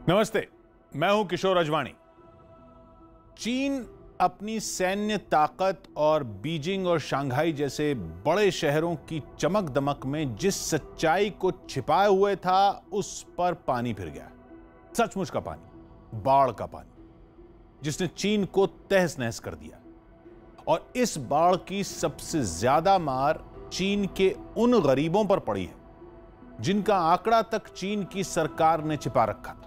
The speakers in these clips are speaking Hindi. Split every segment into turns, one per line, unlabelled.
नमस्ते, मैं हूं किशोर अजवाणी। चीन अपनी सैन्य ताकत और बीजिंग और शंघाई जैसे बड़े शहरों की चमक दमक में जिस सच्चाई को छिपाए हुए था, उस पर पानी फिर गया। सचमुच का पानी, बाढ़ का पानी, जिसने चीन को तहस नहस कर दिया। और इस बाढ़ की सबसे ज्यादा मार चीन के उन गरीबों पर पड़ी है जिनका आंकड़ा तक चीन की सरकार ने छिपा रखा था,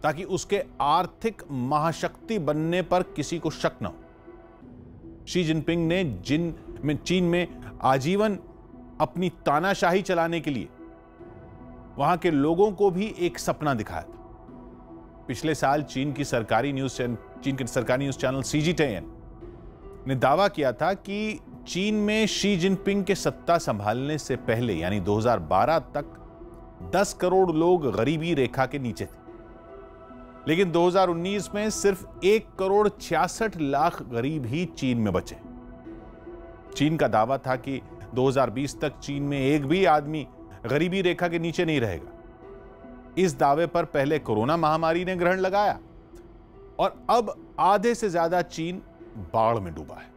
ताकि उसके आर्थिक महाशक्ति बनने पर किसी को शक न हो। शी जिनपिंग ने चीन में आजीवन अपनी तानाशाही चलाने के लिए वहां के लोगों को भी एक सपना दिखाया था। पिछले साल चीन के सरकारी न्यूज चैनल CGTN ने दावा किया था कि चीन में शी जिनपिंग के सत्ता संभालने से पहले यानी 2012 तक 10 करोड़ लोग गरीबी रेखा के नीचे थे, लेकिन 2019 में सिर्फ 1 करोड़ 66 लाख गरीब ही चीन में बचे। चीन का दावा था कि 2020 तक चीन में एक भी आदमी गरीबी रेखा के नीचे नहीं रहेगा। इस दावे पर पहले कोरोना महामारी ने ग्रहण लगाया और अब आधे से ज्यादा चीन बाढ़ में डूबा है।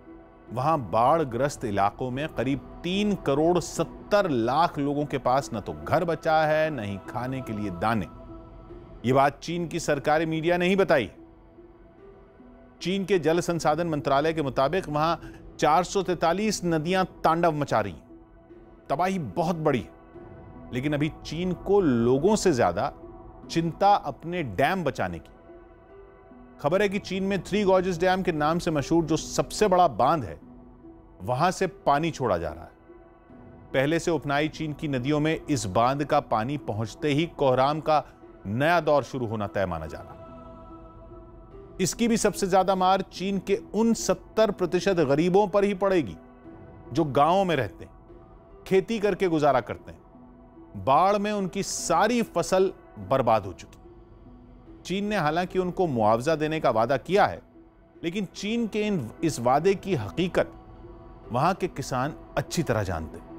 वहां बाढ़ग्रस्त इलाकों में करीब 3 करोड़ 70 लाख लोगों के पास न तो घर बचा है, न ही खाने के लिए दाने। यह बात चीन की सरकारी मीडिया ने ही बताई। चीन के जल संसाधन मंत्रालय के मुताबिक वहां 443 नदियां तांडव मचा रही हैं। तबाही बहुत बड़ी है, लेकिन अभी चीन को लोगों से ज्यादा चिंता अपने डैम बचाने की। खबर है कि चीन में 3 गॉर्जेस डैम के नाम से मशहूर जो सबसे बड़ा बांध है, वहां से पानी छोड़ा जा रहा है। पहले से उपनाई चीन की नदियों में इस बांध का पानी पहुंचते ही कोहराम का नया दौर शुरू होना तय माना जा रहा। इसकी भी सबसे ज्यादा मार चीन के उन 70% गरीबों पर ही पड़ेगी जो गांवों में रहते हैं, खेती करके गुजारा करते हैं। बाढ़ में उनकी सारी फसल बर्बाद हो चुकी। चीन ने हालांकि उनको मुआवजा देने का वादा किया है, लेकिन चीन के इस वादे की हकीकत वहां के किसान अच्छी तरह जानते हैं।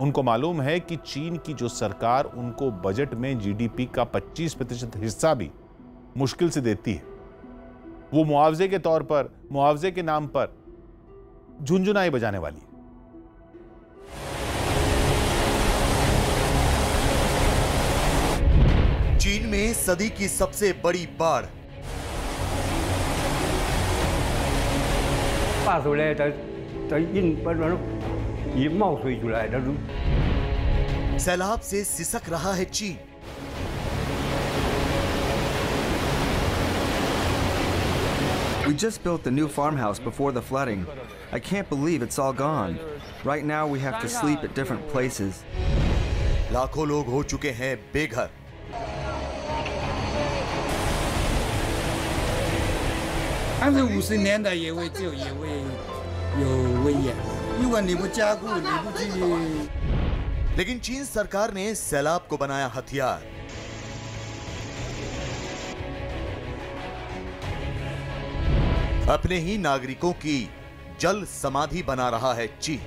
उनको मालूम है कि चीन की जो सरकार उनको बजट में GDP का 25% हिस्सा भी मुश्किल से देती है, वो मुआवजे के तौर पर, मुआवजे के नाम पर झुनझुनाई बजाने वाली है।
चीन में सदी की सबसे बड़ी बाढ़। सैलाब से सिसक रहा है चीन।
We just built the new farmhouse before the flooding. I can't believe it's all gone. Right now we have to sleep at different places.
लाखों लोग हो चुके हैं बेघर। लेकिन चीन सरकार ने सैलाब को बनाया हथियार। अपने ही नागरिकों की जल समाधि बना रहा है चीन।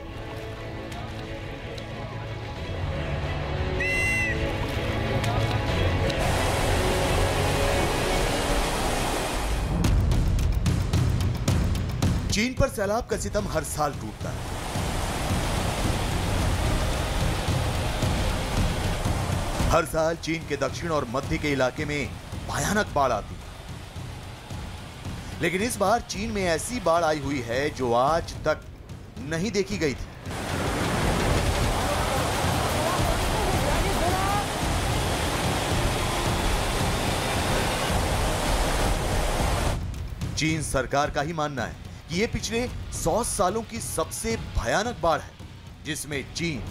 चीन पर सैलाब का सितम हर साल टूटता है। हर साल चीन के दक्षिण और मध्य के इलाके में भयानक बाढ़ आती है, लेकिन इस बार चीन में ऐसी बाढ़ आई हुई है जो आज तक नहीं देखी गई थी। चीन सरकार का ही मानना है कि यह पिछले 100 सालों की सबसे भयानक बाढ़ है, जिसमें चीन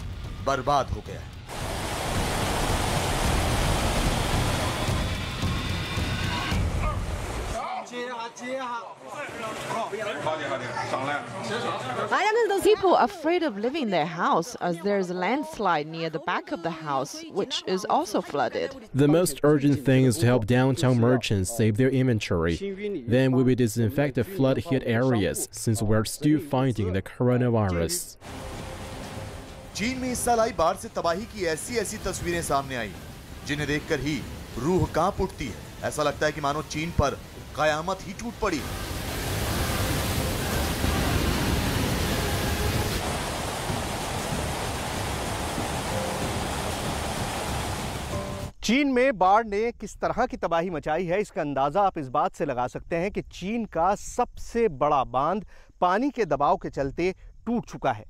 बर्बाद हो गया है।
People are afraid of leaving their house as there's a landslide near the back of the house, which is also flooded.
The most urgent thing is to help downtown merchants save their inventory. Then we will disinfect the flood-hit areas, since we're still finding the coronavirus.
चीन में इस साल आई बाढ़ से तबाही की ऐसी तस्वीरें सामने आई जिन्हें देखकर ही रूह कांप उठती है। ऐसा लगता है कि मानो चीन पर कयामत ही टूट पड़ी।
चीन में बाढ़ ने किस तरह की तबाही मचाई है, इसका अंदाजा आप इस बात से लगा सकते हैं कि चीन का सबसे बड़ा बांध पानी के दबाव के चलते टूट चुका है।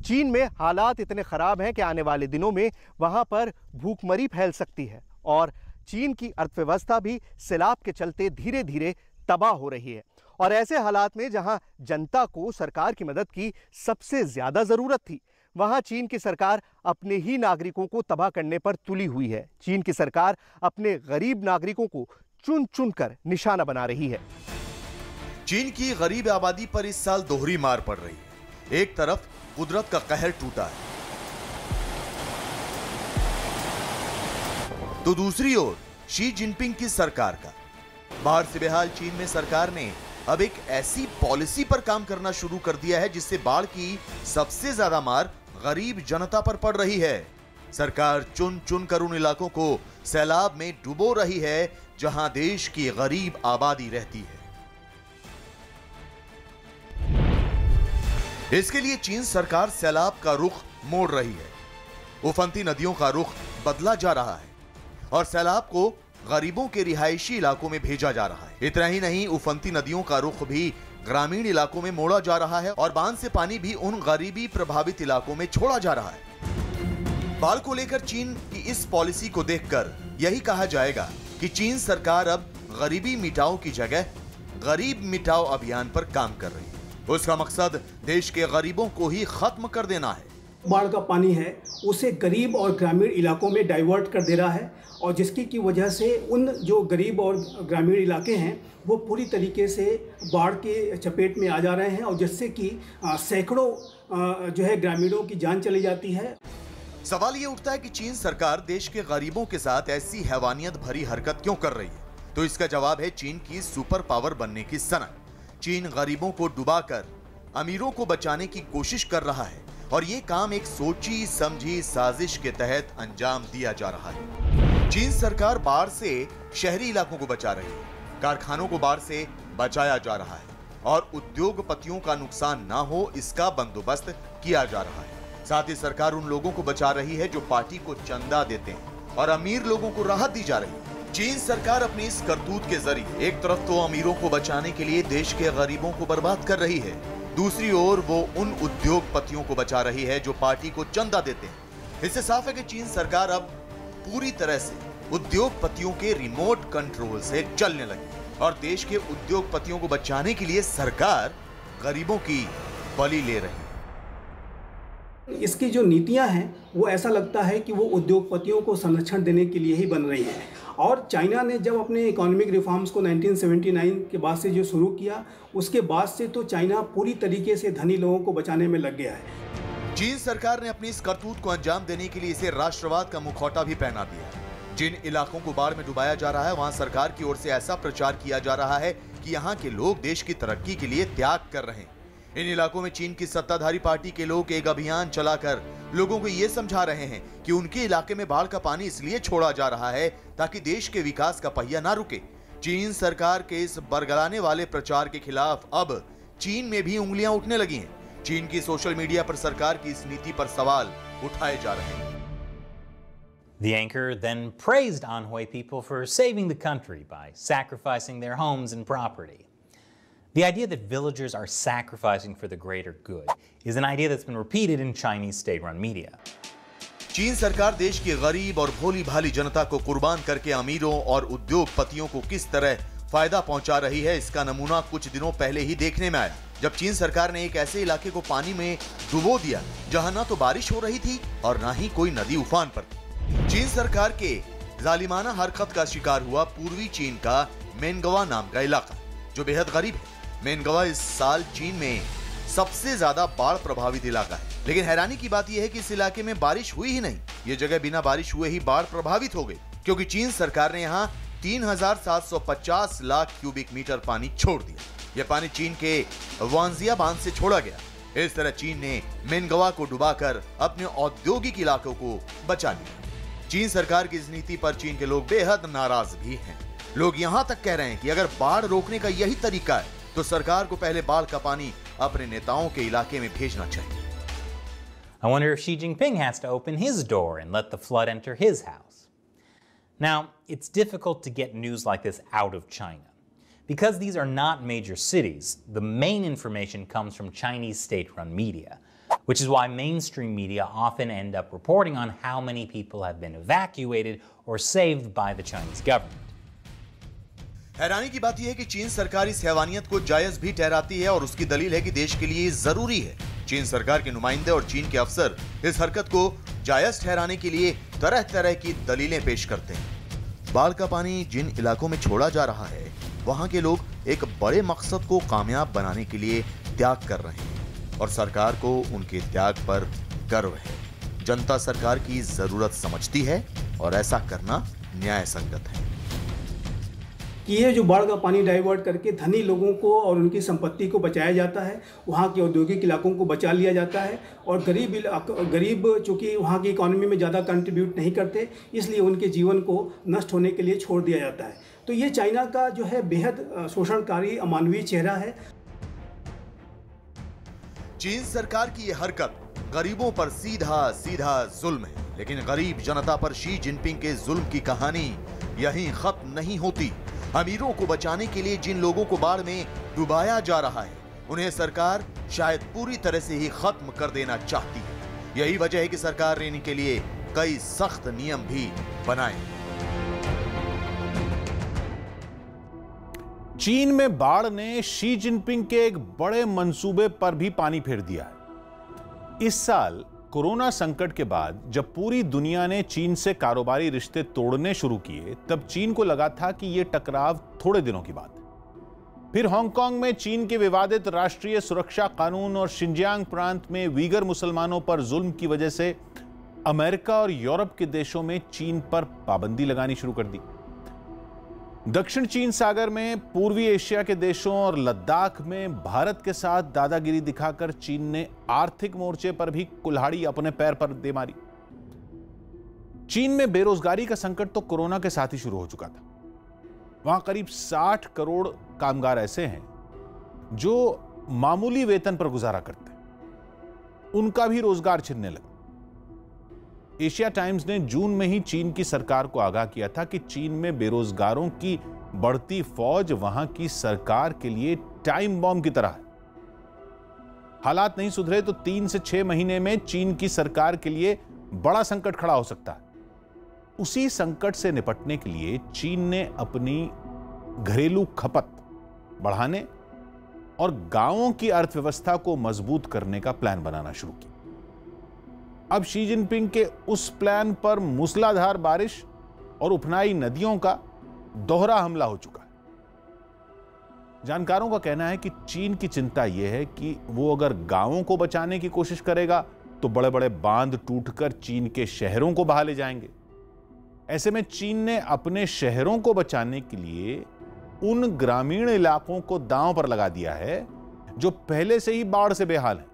चीन में हालात इतने खराब हैं कि आने वाले दिनों में वहां पर भूखमरी फैल सकती है और चीन की अर्थव्यवस्था भी सैलाब के चलते धीरे धीरे तबाह हो रही है। और ऐसे हालात में जहां जनता को सरकार की मदद की सबसे ज्यादा जरूरत थी, वहां चीन की सरकार अपने ही नागरिकों को तबाह करने पर तुली हुई है। चीन की सरकार अपने गरीब नागरिकों को चुन चुन कर निशाना बना रही है।
चीन की गरीब आबादी पर इस साल दोहरी मार पड़ रही है। एक तरफ कुदरत का कहर टूटा है, तो दूसरी ओर शी जिनपिंग की सरकार का। बाहर से बेहाल चीन में सरकार ने अब एक ऐसी पॉलिसी पर काम करना शुरू कर दिया है जिससे बाढ़ की सबसे ज्यादा मार गरीब जनता पर पड़ रही है। सरकार चुन चुन कर उन इलाकों को सैलाब में डुबो रही है जहां देश की गरीब आबादी रहती है। इसके लिए चीन सरकार सैलाब का रुख मोड़ रही है। उफनती नदियों का रुख बदला जा रहा है और सैलाब को गरीबों के रिहायशी इलाकों में भेजा जा रहा है। इतना ही नहीं, उफनती नदियों का रुख भी ग्रामीण इलाकों में मोड़ा जा रहा है और बांध से पानी भी उन गरीबी प्रभावित इलाकों में छोड़ा जा रहा है। बाढ़ को लेकर चीन की इस पॉलिसी को देखकर यही कहा जाएगा कि चीन सरकार अब गरीबी मिटाओ की जगह गरीब मिटाओ अभियान पर काम कर रही है। उसका मकसद देश के गरीबों को ही खत्म कर देना है।
बाढ़ का पानी है उसे गरीब और ग्रामीण इलाकों में डाइवर्ट कर दे रहा है और जिसकी की वजह से उन जो गरीब और ग्रामीण इलाके हैं वो पूरी तरीके से बाढ़ के चपेट में आ जा रहे हैं और जिससे कि सैकड़ों जो है ग्रामीणों की जान चली जाती है।
सवाल ये उठता है कि चीन सरकार देश के गरीबों के साथ ऐसी हैवानियत भरी हरकत क्यों कर रही है? तो इसका जवाब है चीन की सुपर पावर बनने की सनक। चीन गरीबों को डुबाकर अमीरों को बचाने की कोशिश कर रहा है और ये काम एक सोची समझी साजिश के तहत अंजाम दिया जा रहा है। चीन सरकार बाढ़ से शहरी इलाकों को बचा रही है, कारखानों को बाढ़ से बचाया जा रहा है और उद्योगपतियों का नुकसान ना हो इसका बंदोबस्त किया जा रहा है। साथ ही सरकार उन लोगों को बचा रही है जो पार्टी को चंदा देते हैं और अमीर लोगों को राहत दी जा रही है। चीन सरकार अपनी इस करतूत के जरिए एक तरफ तो अमीरों को बचाने के लिए देश के गरीबों को बर्बाद कर रही है, दूसरी ओर वो उन उद्योगपतियों को बचा रही है जो पार्टी को चंदा देते हैं। इससे साफ है कि चीन सरकार अब पूरी तरह से उद्योगपतियों के रिमोट कंट्रोल से चलने लगी और देश के उद्योगपतियों को बचाने के लिए सरकार गरीबों की बलि ले रही है।
इसकी जो नीतियां हैं वो ऐसा लगता है कि वो उद्योगपतियों को संरक्षण देने के लिए ही बन रही है। और चाइना ने जब अपने इकोनॉमिक रिफॉर्म्स को 1979 के बाद से जो शुरू किया, उसके बाद से तो चाइना पूरी तरीके से धनी लोगों को बचाने में लग गया है।
चीन सरकार ने अपनी इस करतूत को अंजाम देने के लिए इसे राष्ट्रवाद का मुखौटा भी पहना दिया। जिन इलाकों को बाढ़ में डुबाया जा रहा है वहां सरकार की ओर से ऐसा प्रचार किया जा रहा है कि यहाँ के लोग देश की तरक्की के लिए त्याग कर रहे हैं। इन इलाकों में चीन की सत्ताधारी पार्टी के लोग एक अभियान चलाकर लोगों को ये समझा रहे हैं कि उनके इलाके में बाढ़ का पानी इसलिए छोड़ा जा रहा है ताकि देश के विकास का पहिया ना रुके। चीन सरकार के इस बरगलाने वाले प्रचार के खिलाफ अब चीन में भी उंगलियां उठने लगी हैं। चीन की सोशल मीडिया पर सरकार की इस नीति पर सवाल उठाए जा रहे हैं।
The anchor then praised Anhui people for saving the country by sacrificing their homes and property. The idea that villagers are sacrificing for the greater good is an idea that's been repeated in Chinese state-run media.
चीन सरकार देश की गरीब और भोली भाली जनता को कुर्बान करके अमीरों और उद्योगपतियों को किस तरह फायदा पहुंचा रही है, इसका नमूना कुछ दिनों पहले ही देखने में आया, जब चीन सरकार ने एक ऐसे इलाके को पानी में डुबो दिया जहां ना तो बारिश हो रही थी और ना ही कोई नदी उफान पर थी। चीन सरकार के जालिमाना हरकत का शिकार हुआ पूर्वी चीन का मेनगवा नाम का इलाका, जो बेहद गरीब है। मेनगवा इस साल चीन में सबसे ज्यादा बाढ़ प्रभावित इलाका है, लेकिन हैरानी की बात यह है कि इस इलाके में बारिश हुई ही नहीं। ये जगह बिना बारिश हुए ही बाढ़ प्रभावित हो गई, क्योंकि चीन सरकार ने यहाँ 3,750 लाख क्यूबिक मीटर पानी छोड़ दिया। यह पानी चीन के वांजिया बांध से छोड़ा गया। इस तरह चीन ने मेनगवा को डुबाकर अपने औद्योगिक इलाकों को बचा लिया। चीन सरकार की इस नीति पर चीन के लोग बेहद नाराज भी हैं। लोग यहां तक कह रहे हैं कि अगर बाढ़ रोकने का यही तरीका है तो सरकार को पहले बाढ़ का पानी अपने नेताओं के इलाके में भेजना चाहिए।
I wonder if Xi Jinping has to open his door and let the flood enter his house. Now, it's difficult to get news like this out of China. Because these are not major cities, the main information comes from Chinese state-run media, which is why mainstream media often end up reporting on how many people have been evacuated or saved by the Chinese government.
हैरानी की बात यह है कि चीन सरकार इस हैवानियत को जायज भी ठहराती है और उसकी दलील है कि देश के लिए जरूरी है। चीन सरकार के नुमाइंदे और चीन के अफसर इस हरकत को जायज ठहराने के लिए तरह तरह की दलीलें पेश करते हैं। बाढ़ का पानी जिन इलाकों में छोड़ा जा रहा है, वहां के लोग एक बड़े मकसद को कामयाब बनाने के लिए त्याग कर रहे हैं और सरकार को उनके त्याग पर गर्व है। जनता सरकार की जरूरत समझती है और ऐसा करना न्याय संगत है
कि ये जो बाढ़ का पानी डाइवर्ट करके धनी लोगों को और उनकी संपत्ति को बचाया जाता है, वहाँ के औद्योगिक इलाकों को बचा लिया जाता है और गरीब चूँकि वहाँ की इकोनॉमी में ज़्यादा कंट्रीब्यूट नहीं करते, इसलिए उनके जीवन को नष्ट होने के लिए छोड़ दिया जाता है। तो ये चाइना का जो है बेहद शोषणकारी अमानवीय चेहरा है।
चीन सरकार की यह हरकत गरीबों पर सीधा सीधा जुल्म है, लेकिन गरीब जनता पर शी जिनपिंग के जुल्म की कहानी यहीं खत्म नहीं होती। अमीरों को बचाने के लिए जिन लोगों को बाढ़ में डुबाया जा रहा है, उन्हें सरकार शायद पूरी तरह से ही खत्म कर देना चाहती है। यही वजह है कि सरकार ने इनके लिए कई सख्त नियम भी बनाए।
चीन में बाढ़ ने शी जिनपिंग के एक बड़े मंसूबे पर भी पानी फेर दिया है। इस साल कोरोना संकट के बाद जब पूरी दुनिया ने चीन से कारोबारी रिश्ते तोड़ने शुरू किए, तब चीन को लगा था कि यह टकराव थोड़े दिनों की बात है। फिर हांगकांग में चीन के विवादित राष्ट्रीय सुरक्षा कानून और शिनजियांग प्रांत में वीगर मुसलमानों पर जुल्म की वजह से अमेरिका और यूरोप के देशों में चीन पर पाबंदी लगानी शुरू कर दी। दक्षिण चीन सागर में पूर्वी एशिया के देशों और लद्दाख में भारत के साथ दादागिरी दिखाकर चीन ने आर्थिक मोर्चे पर भी कुल्हाड़ी अपने पैर पर दे मारी। चीन में बेरोजगारी का संकट तो कोरोना के साथ ही शुरू हो चुका था। वहां करीब 60 करोड़ कामगार ऐसे हैं जो मामूली वेतन पर गुजारा करते हैं, उनका भी रोजगार छिनने लगा। एशिया टाइम्स ने जून में ही चीन की सरकार को आगाह किया था कि चीन में बेरोजगारों की बढ़ती फौज वहां की सरकार के लिए टाइम बॉम्ब की तरह है। हालात नहीं सुधरे तो 3 से 6 महीने में चीन की सरकार के लिए बड़ा संकट खड़ा हो सकता है। उसी संकट से निपटने के लिए चीन ने अपनी घरेलू खपत बढ़ाने और गांवों की अर्थव्यवस्था को मजबूत करने का प्लान बनाना शुरू किया। अब शी जिनपिंग के उस प्लान पर मूसलाधार बारिश और उफनाई नदियों का दोहरा हमला हो चुका है। जानकारों का कहना है कि चीन की चिंता यह है कि वो अगर गांवों को बचाने की कोशिश करेगा तो बड़े बड़े बांध टूटकर चीन के शहरों को बहा ले जाएंगे। ऐसे में चीन ने अपने शहरों को बचाने के लिए उन ग्रामीण इलाकों को दांव पर लगा दिया है जो पहले से ही बाढ़ से बेहाल है।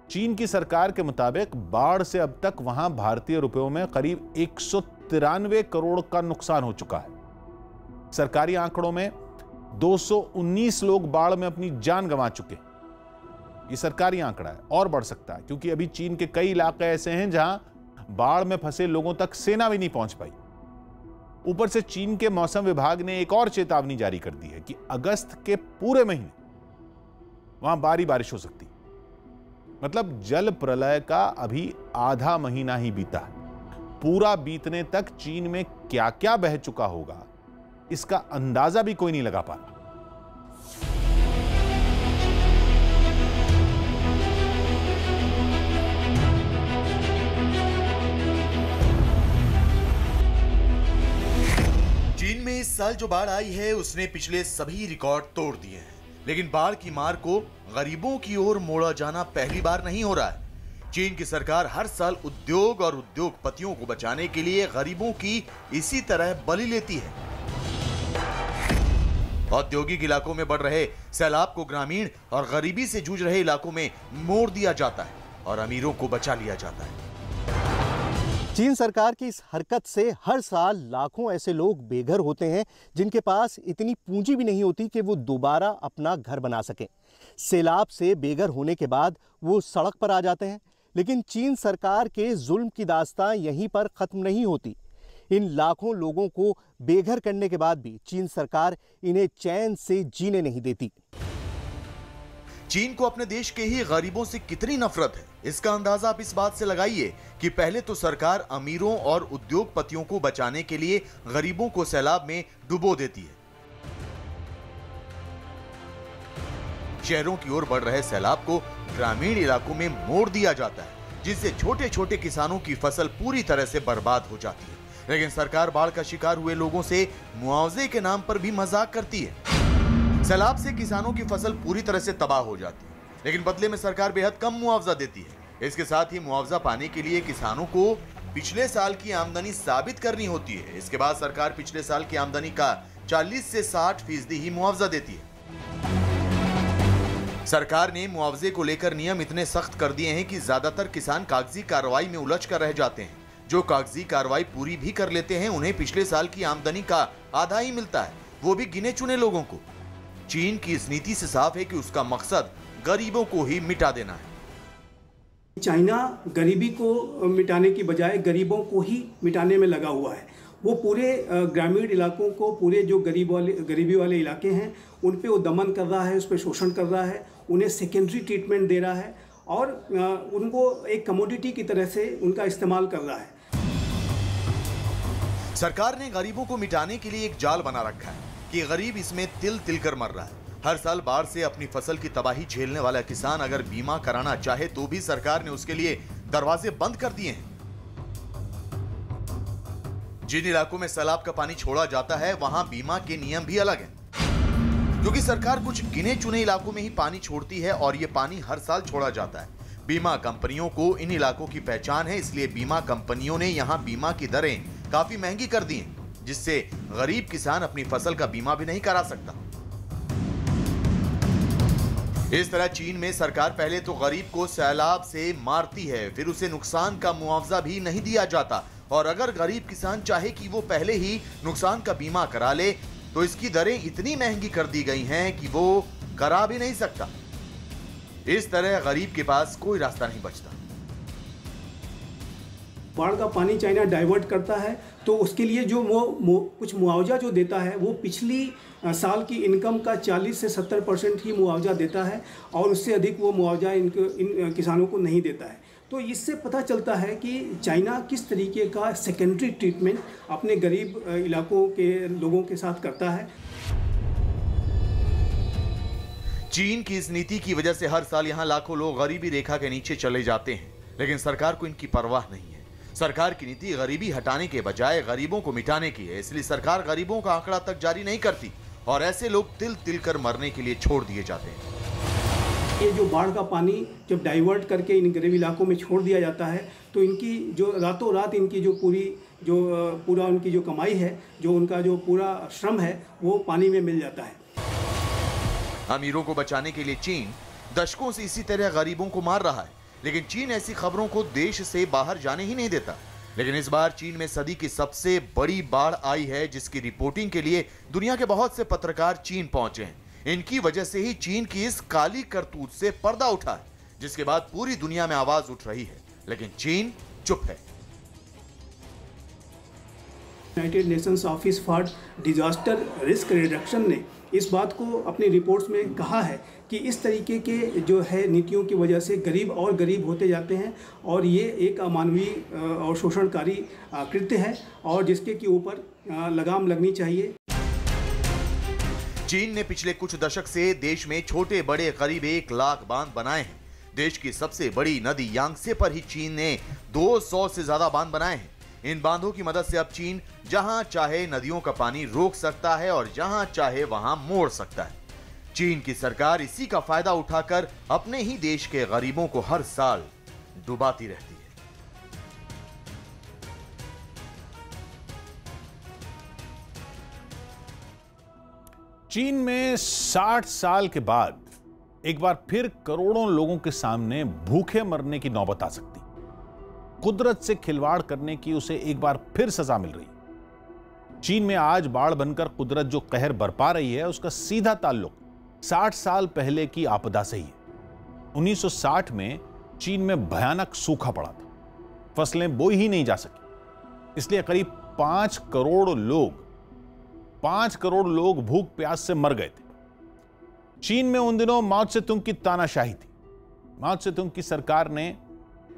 चीन की सरकार के मुताबिक बाढ़ से अब तक वहां भारतीय रुपयों में करीब 193 करोड़ का नुकसान हो चुका है। सरकारी आंकड़ों में 219 लोग बाढ़ में अपनी जान गंवा चुके हैं। यह सरकारी आंकड़ा है और बढ़ सकता है, क्योंकि अभी चीन के कई इलाके ऐसे हैं जहां बाढ़ में फंसे लोगों तक सेना भी नहीं पहुंच पाई। ऊपर से चीन के मौसम विभाग ने एक और चेतावनी जारी कर दी है कि अगस्त के पूरे महीने वहां भारी बारिश हो सकती है। मतलब जल प्रलय का अभी आधा महीना ही बीता है। पूरा बीतने तक चीन में क्या क्या बह चुका होगा, इसका अंदाजा भी कोई नहीं लगा पा रहा।
चीन में इस साल जो बाढ़ आई है उसने पिछले सभी रिकॉर्ड तोड़ दिए हैं, लेकिन बाढ़ की मार को गरीबों की ओर मोड़ा जाना पहली बार नहीं हो रहा है। चीन की सरकार हर साल उद्योग और उद्योगपतियों को बचाने के लिए गरीबों की इसी तरह बलि लेती है। औद्योगिक इलाकों में बढ़ रहे सैलाब को ग्रामीण और गरीबी से जूझ रहे इलाकों में मोड़ दिया जाता है और अमीरों को बचा लिया जाता है।
चीन सरकार की इस हरकत से हर साल लाखों ऐसे लोग बेघर होते हैं जिनके पास इतनी पूंजी भी नहीं होती कि वो दोबारा अपना घर बना सकें। सैलाब से बेघर होने के बाद वो सड़क पर आ जाते हैं। लेकिन चीन सरकार के जुल्म की दास्तां यहीं पर ख़त्म नहीं होती। इन लाखों लोगों को बेघर करने के बाद भी चीन सरकार इन्हें चैन से जीने नहीं देती।
चीन को अपने देश के ही गरीबों से कितनी नफरत है, इसका अंदाजा आप इस बात से लगाइए कि पहले तो सरकार अमीरों और उद्योगपतियों को बचाने के लिए गरीबों को सैलाब में डुबो देती है। शहरों की ओर बढ़ रहे सैलाब को ग्रामीण इलाकों में मोड़ दिया जाता है, जिससे छोटे छोटे किसानों की फसल पूरी तरह से बर्बाद हो जाती है। लेकिन सरकार बाढ़ का शिकार हुए लोगों से मुआवजे के नाम पर भी मजाक करती है। सैलाब से किसानों की फसल पूरी तरह से तबाह हो जाती है, लेकिन बदले में सरकार बेहद कम मुआवजा देती है। इसके साथ ही मुआवजा पाने के लिए किसानों को पिछले साल की आमदनी साबित करनी होती है। इसके बाद सरकार पिछले साल की आमदनी का 40 से 60% ही मुआवजा देती है। सरकार ने मुआवजे को लेकर नियम इतने सख्त कर दिए हैं कि ज्यादातर किसान कागजी कार्रवाई में उलझ कर रह जाते हैं। जो कागजी कार्रवाई पूरी भी कर लेते हैं, उन्हें पिछले साल की आमदनी का आधा ही मिलता है, वो भी गिने चुने लोगों को। चीन की इस नीति से साफ है कि उसका मकसद गरीबों को ही मिटा देना है।
चाइना गरीबी को मिटाने की बजाय गरीबों को ही मिटाने में लगा हुआ है। वो पूरे ग्रामीण इलाकों को, पूरे जो गरीबी वाले इलाके हैं, उन पे वो दमन कर रहा है, उस पर शोषण कर रहा है, उन्हें सेकेंडरी ट्रीटमेंट दे रहा है और उनको एक कमोडिटी की तरह से उनका इस्तेमाल कर रहा है।
सरकार ने गरीबों को मिटाने के लिए एक जाल बना रखा है कि गरीब इसमें तिल तिल कर मर रहा है। हर साल बाढ़ से अपनी फसल की तबाही झेलने वाला किसान अगर बीमा कराना चाहे तो भी सरकार ने उसके लिए दरवाजे बंद कर दिए हैं। जिन इलाकों में सैलाब का पानी छोड़ा जाता है, वहां बीमा के नियम भी अलग हैं, क्योंकि सरकार कुछ गिने चुने इलाकों में ही पानी छोड़ती है और यह पानी हर साल छोड़ा जाता है। बीमा कंपनियों को इन इलाकों की पहचान है, इसलिए बीमा कंपनियों ने यहां बीमा की दरें काफी महंगी कर दी हैं, जिससे गरीब किसान अपनी फसल का बीमा भी नहीं करा सकता। इस तरह चीन में सरकार पहले तो गरीब को सैलाब से मारती है, फिर उसे नुकसान का मुआवजा भी नहीं दिया जाता, और अगर गरीब किसान चाहे कि वो पहले ही नुकसान का बीमा करा ले तो इसकी दरें इतनी महंगी कर दी गई हैं कि वो करा भी नहीं सकता। इस तरह गरीब के पास कोई रास्ता नहीं बचता।
बाढ़ का पानी चाइना डाइवर्ट करता है तो उसके लिए जो कुछ मुआवजा जो देता है वो पिछली साल की इनकम का 40 से 70% ही मुआवजा देता है और उससे अधिक वो मुआवजा इन किसानों को नहीं देता है। तो इससे पता चलता है कि चाइना किस तरीके का सेकेंडरी ट्रीटमेंट अपने गरीब इलाकों के लोगों के साथ करता है।
चीन की इस नीति की वजह से हर साल यहाँ लाखों लोग गरीबी रेखा के नीचे चले जाते हैं, लेकिन सरकार को इनकी परवाह नहीं है। सरकार की नीति गरीबी हटाने के बजाय गरीबों को मिटाने की है, इसलिए सरकार गरीबों का आंकड़ा तक जारी नहीं करती और ऐसे लोग तिल तिल कर मरने के लिए छोड़ दिए जाते हैं।
ये जो बाढ़ का पानी जब डाइवर्ट करके इन गरीब इलाकों में छोड़ दिया जाता है तो इनकी जो रातों रात इनकी जो पूरा उनकी जो कमाई है, जो उनका जो पूरा श्रम है, वो पानी में मिल जाता है।
अमीरों को बचाने के लिए चीन दशकों से इसी तरह गरीबों को मार रहा है, लेकिन चीन ऐसी खबरों को देश से बाहर जाने ही नहीं देता। लेकिन इस बार चीन में सदी की सबसे बड़ी बाढ़ आई है, जिसकी रिपोर्टिंग के लिए दुनिया के बहुत से पत्रकार चीन पहुंचे हैं। इनकी वजह से ही चीन की इस काली करतूत से पर्दा उठा है, जिसके बाद पूरी दुनिया में आवाज उठ रही है, लेकिन चीन चुप है।
United Nations office for disaster risk reduction ने इस बात को अपनी रिपोर्ट्स में कहा है कि इस तरीके के जो है नीतियों की वजह से गरीब और गरीब होते जाते हैं और ये एक अमानवीय और शोषणकारी कृत्य है और जिसके के ऊपर लगाम लगनी चाहिए।
चीन ने पिछले कुछ दशक से देश में छोटे बड़े करीब 1 लाख बांध बनाए हैं। देश की सबसे बड़ी नदी यांगत्से पर ही चीन ने 200 से ज्यादा बांध बनाए हैं। इन बांधों की मदद से अब चीन जहां चाहे नदियों का पानी रोक सकता है और जहां चाहे वहां मोड़ सकता है। चीन की सरकार इसी का फायदा उठाकर अपने ही देश के गरीबों को हर साल डुबाती रहती है।
चीन में 60 साल के बाद एक बार फिर करोड़ों लोगों के सामने भूखे मरने की नौबत आ सकती। कुदरत से खिलवाड़ करने की उसे एक बार फिर सजा मिल रही। चीन में आज बाढ़ बनकर कुदरत जो कहर बरपा रही है, उसका सीधा ताल्लुक 60 साल पहले की आपदा से ही है। 1960 में चीन में भयानक सूखा पड़ा था, फसलें बोई ही नहीं जा सकी, इसलिए करीब 5 करोड़ लोग भूख प्यास से मर गए थे। चीन में उन दिनों माओ त्से-तुंग की तानाशाही थी। माओ त्से-तुंग की सरकार ने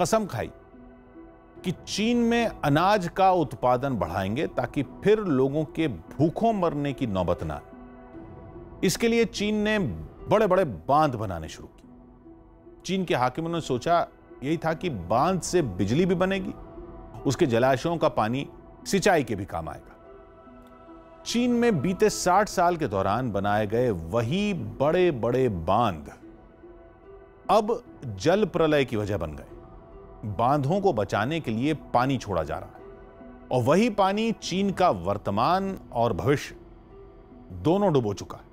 कसम खाई कि चीन में अनाज का उत्पादन बढ़ाएंगे ताकि फिर लोगों के भूखों मरने की नौबत ना आए। इसके लिए चीन ने बड़े बड़े बांध बनाने शुरू किए। चीन के हाकिमों ने सोचा यही था कि बांध से बिजली भी बनेगी, उसके जलाशयों का पानी सिंचाई के भी काम आएगा। चीन में बीते 60 साल के दौरान बनाए गए वही बड़े बड़े बांध अब जल प्रलय की वजह बन गए। बांधों को बचाने के लिए पानी छोड़ा जा रहा है और वही पानी चीन का वर्तमान और भविष्य दोनों डुबो चुका है।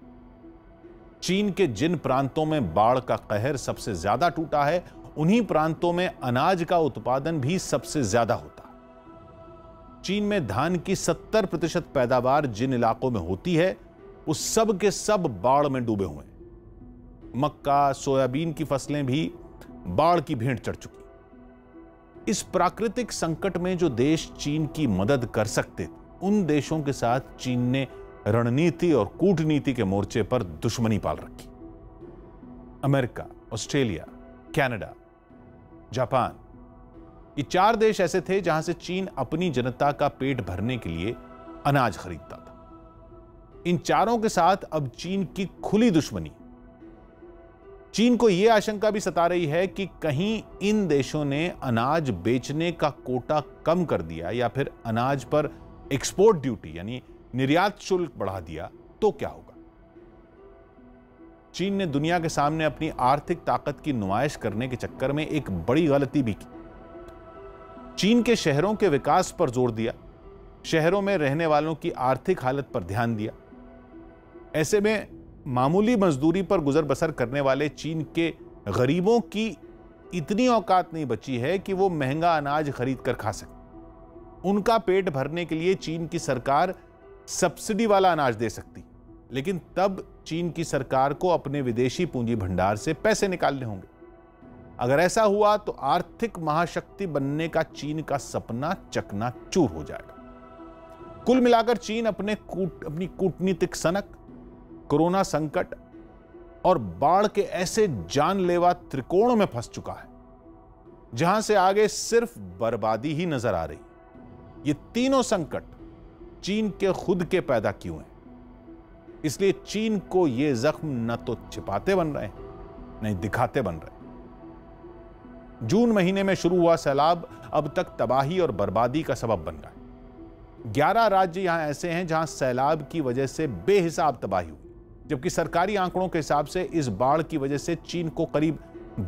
चीन के जिन प्रांतों में बाढ़ का कहर सबसे ज्यादा टूटा है, उन्हीं प्रांतों में अनाज का उत्पादन भी सबसे ज्यादा होता है। चीन में धान की 70% पैदावार जिन इलाकों में होती है, उस सब के सब बाढ़ में डूबे हुए हैं। मक्का, सोयाबीन की फसलें भी बाढ़ की भेंट चढ़ चुकी। इस प्राकृतिक संकट में जो देश चीन की मदद कर सकते थे, उन देशों के साथ चीन ने रणनीति और कूटनीति के मोर्चे पर दुश्मनी पाल रखी। अमेरिका, ऑस्ट्रेलिया, कनाडा, जापान, ये 4 देश ऐसे थे जहां से चीन अपनी जनता का पेट भरने के लिए अनाज खरीदता था। इन चारों के साथ अब चीन की खुली दुश्मनी। चीन को यह आशंका भी सता रही है कि कहीं इन देशों ने अनाज बेचने का कोटा कम कर दिया या फिर अनाज पर एक्सपोर्ट ड्यूटी यानी निर्यात शुल्क बढ़ा दिया तो क्या होगा। चीन ने दुनिया के सामने अपनी आर्थिक ताकत की नुमाइश करने के चक्कर में एक बड़ी गलती भी की। चीन के शहरों के विकास पर जोर दिया, शहरों में रहने वालों की आर्थिक हालत पर ध्यान दिया। ऐसे में मामूली मजदूरी पर गुजर बसर करने वाले चीन के गरीबों की इतनी औकात नहीं बची है कि वो महंगा अनाज खरीद कर खा सके। उनका पेट भरने के लिए चीन की सरकार सब्सिडी वाला अनाज दे सकती, लेकिन तब चीन की सरकार को अपने विदेशी पूंजी भंडार से पैसे निकालने होंगे। अगर ऐसा हुआ तो आर्थिक महाशक्ति बनने का चीन का सपना चकनाचूर हो जाएगा। कुल मिलाकर चीन अपनी कूटनीतिक सनक, कोरोना संकट और बाढ़ के ऐसे जानलेवा त्रिकोण में फंस चुका है जहां से आगे सिर्फ बर्बादी ही नजर आ रही। ये तीनों संकट चीन के खुद के पैदा क्यों हैं, इसलिए चीन को ये जख्म न तो छिपाते बन रहे हैं, नहीं दिखाते बन रहे। जून महीने में शुरू हुआ सैलाब अब तक तबाही और बर्बादी का सबब बन रहा है। 11 राज्य यहां ऐसे हैं जहां सैलाब की वजह से बेहिसाब तबाही हुई, जबकि सरकारी आंकड़ों के हिसाब से इस बाढ़ की वजह से चीन को करीब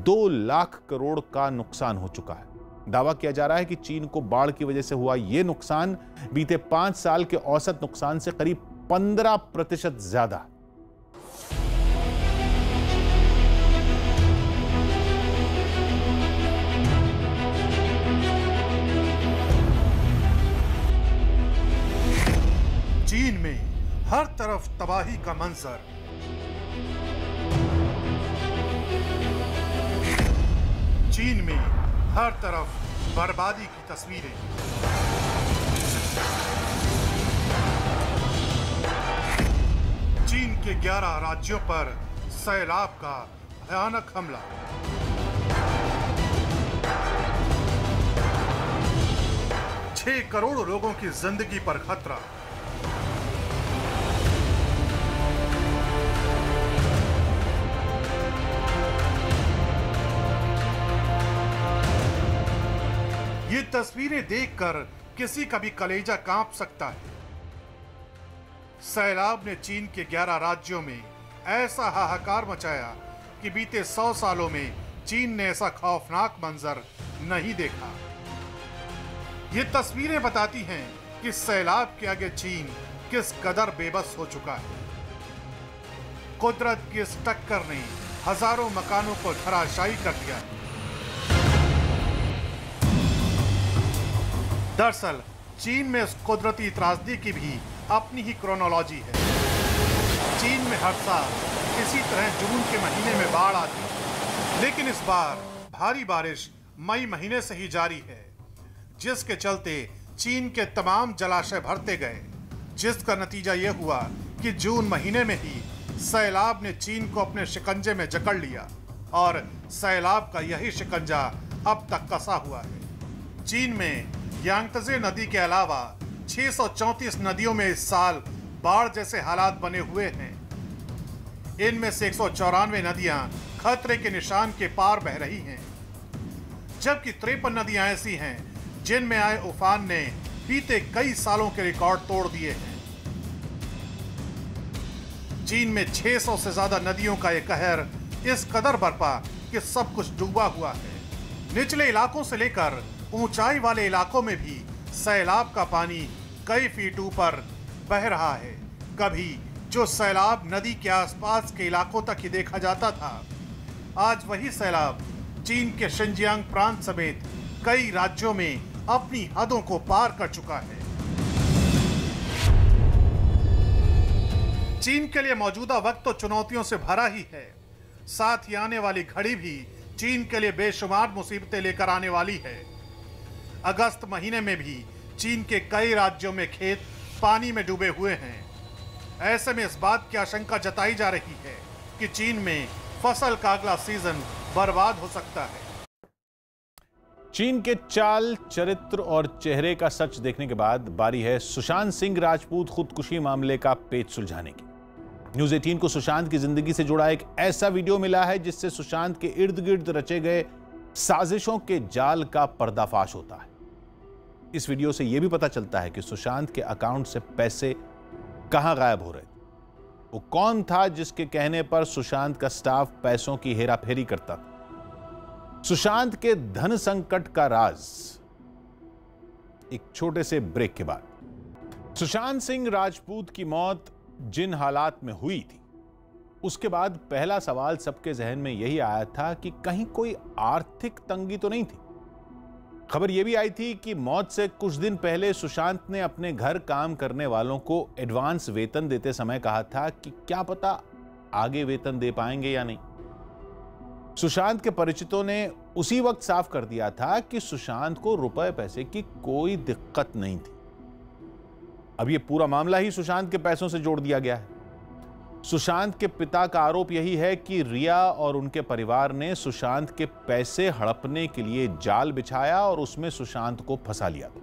2 लाख करोड़ का नुकसान हो चुका है। दावा किया जा रहा है कि चीन को बाढ़ की वजह से हुआ यह नुकसान बीते 5 साल के औसत नुकसान से करीब 15% ज्यादा है।
चीन में हर तरफ तबाही का मंजर। चीन में हर तरफ बर्बादी की तस्वीरें। चीन के 11 राज्यों पर सैलाब का भयानक हमला। छह करोड़ लोगों की जिंदगी पर खतरा। ये तस्वीरें देखकर किसी का भी कलेजा कांप सकता है। सैलाब ने चीन के 11 राज्यों में ऐसा हाहाकार मचाया कि बीते 100 सालों में चीन ने ऐसा खौफनाक मंजर नहीं देखा। ये तस्वीरें बताती हैं कि सैलाब के आगे चीन किस कदर बेबस हो चुका है। कुदरत की इस टक्कर ने हजारों मकानों को धराशायी कर दिया है। दरअसल चीन में इस कुदरती त्रासदी की भी अपनी ही क्रोनोलॉजी है। चीन में हर साल इसी तरह जून के महीने में बाढ़ आती है, लेकिन इस बार भारी बारिश मई महीने से ही जारी है, जिसके चलते चीन के तमाम जलाशय भरते गए, जिसका नतीजा यह हुआ कि जून महीने में ही सैलाब ने चीन को अपने शिकंजे में जकड़ लिया और सैलाब का यही शिकंजा अब तक कसा हुआ है। चीन में यांगत्से नदी के अलावा 634 नदियों में इस साल बाढ़ जैसे हालात बने हुए हैं। इनमें से 194 नदियां खतरे के निशान के पार बह रही हैं, जबकि 53 नदियां ऐसी हैं जिनमें आए उफान ने बीते कई सालों के रिकॉर्ड तोड़ दिए हैं। चीन में 600 से ज्यादा नदियों का यह कहर इस कदर बरपा कि सब कुछ डूबा हुआ है। निचले इलाकों से लेकर ऊंचाई वाले इलाकों में भी सैलाब का पानी कई फीट ऊपर बह रहा है। कभी जो सैलाब नदी के आसपास के इलाकों तक ही देखा जाता था, आज वही सैलाब चीन के शिनजियांग प्रांत समेत कई राज्यों में अपनी हदों को पार कर चुका है। चीन के लिए मौजूदा वक्त तो चुनौतियों से भरा ही है, साथ ही आने वाली घड़ी भी चीन के लिए बेशुमार मुसीबतें लेकर आने वाली है। अगस्त महीने में भी चीन के कई राज्यों में खेत पानी में डूबे हुए हैं। ऐसे में इस बात की आशंका जताई जा रही है कि चीन में फसल का अगला सीजन बर्बाद हो सकता है।
चीन के चाल, चरित्र और चेहरे का सच देखने के बाद बारी है सुशांत सिंह राजपूत खुदकुशी मामले का पेच सुलझाने की। न्यूज़ 18 को सुशांत की जिंदगी से जुड़ा एक ऐसा वीडियो मिला है जिससे सुशांत के इर्द गिर्द रचे गए साजिशों के जाल का पर्दाफाश होता है। इस वीडियो से यह भी पता चलता है कि सुशांत के अकाउंट से पैसे कहां गायब हो रहे थे, वो कौन था जिसके कहने पर सुशांत का स्टाफ पैसों की हेराफेरी करता था। सुशांत के धन संकट का राज, एक छोटे से ब्रेक के बाद। सुशांत सिंह राजपूत की मौत जिन हालात में हुई थी, उसके बाद पहला सवाल सबके जहन में यही आया था कि कहीं कोई आर्थिक तंगी तो नहीं थी। खबर यह भी आई थी कि मौत से कुछ दिन पहले सुशांत ने अपने घर काम करने वालों को एडवांस वेतन देते समय कहा था कि क्या पता आगे वेतन दे पाएंगे या नहीं। सुशांत के परिचितों ने उसी वक्त साफ कर दिया था कि सुशांत को रुपए पैसे की कोई दिक्कत नहीं थी। अब यह पूरा मामला ही सुशांत के पैसों से जोड़ दिया गया है। सुशांत के पिता का आरोप यही है कि रिया और उनके परिवार ने सुशांत के पैसे हड़पने के लिए जाल बिछाया और उसमें सुशांत को फंसा लिया था।